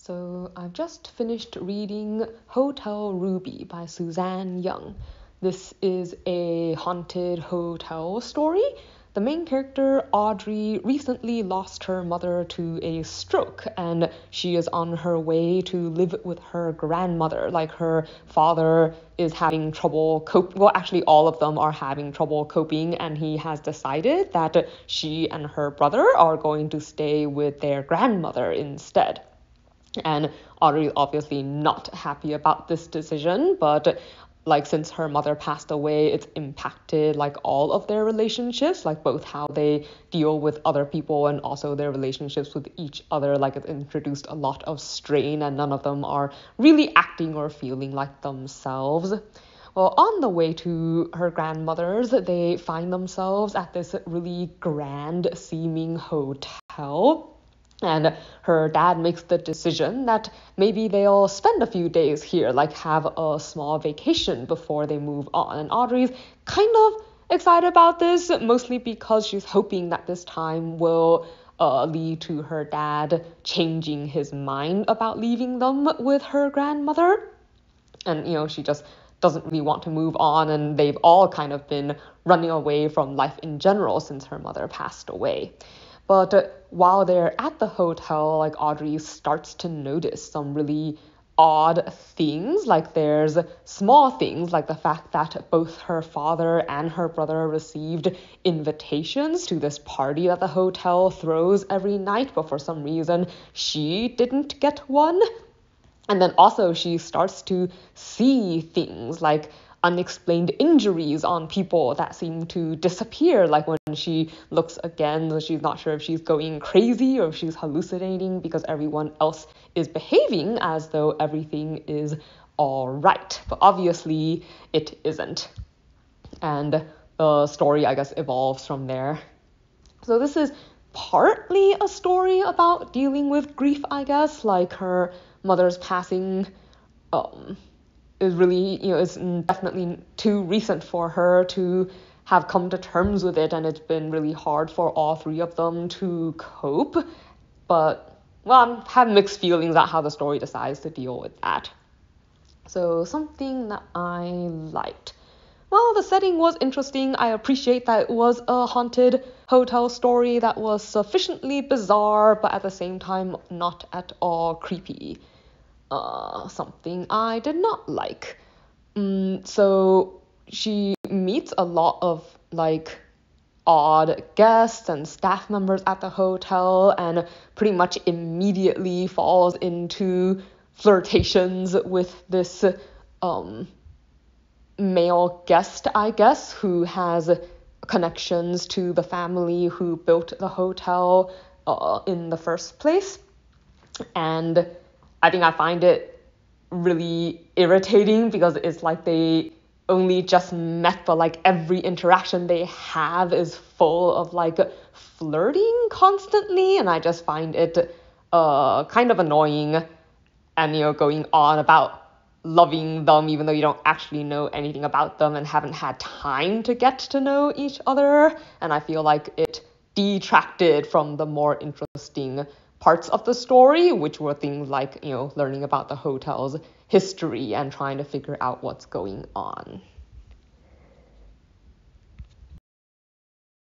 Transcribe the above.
So I've just finished reading Hotel Ruby by Suzanne Young. This is a haunted hotel story. The main character, Audrey, recently lost her mother to a stroke, and she is on her way to live with her grandmother. Like, her father is having trouble actually all of them are having trouble coping, and he has decided that she and her brother are going to stay with their grandmother instead. And Audrey is obviously not happy about this decision, but since her mother passed away, it's impacted all of their relationships, both how they deal with other people and also their relationships with each other. It's introduced a lot of strain, and none of them are really acting or feeling like themselves. Well, on the way to her grandmother's, they find themselves at this really grand seeming hotel. And her dad makes the decision that maybe they'll spend a few days here, have a small vacation before they move on. And Audrey's kind of excited about this, mostly because she's hoping that this time will lead to her dad changing his mind about leaving them with her grandmother. And, she just doesn't really want to move on, and they've all kind of been running away from life in general since her mother passed away. But while they're at the hotel, Audrey starts to notice some really odd things. There's small things, like the fact that both her father and her brother received invitations to this party that the hotel throws every night, but for some reason she didn't get one. And then also she starts to see things like unexplained injuries on people that seem to disappear. When she looks again, she's not sure if she's going crazy or if she's hallucinating, because everyone else is behaving as though everything is all right. But obviously it isn't. And the story, I guess, evolves from there. So this is partly a story about dealing with grief, I guess. Her mother's passing is really, is definitely too recent for her to have come to terms with it, and it's been really hard for all three of them to cope. But, I have mixed feelings about how the story decides to deal with that. So something that I liked. Well, the setting was interesting. I appreciate that it was a haunted hotel story that was sufficiently bizarre, but at the same time not at all creepy. Something I did not like. So she meets a lot of odd guests and staff members at the hotel, and pretty much immediately falls into flirtations with this male guest, I guess, who has connections to the family who built the hotel in the first place. And I think I find it really irritating, because it's they only just met, but every interaction they have is full of flirting constantly, and I just find it kind of annoying, and going on about loving them even though you don't actually know anything about them and haven't had time to get to know each other. And I feel like it detracted from the more interesting parts of the story, which were things like, learning about the hotel's history and trying to figure out what's going on.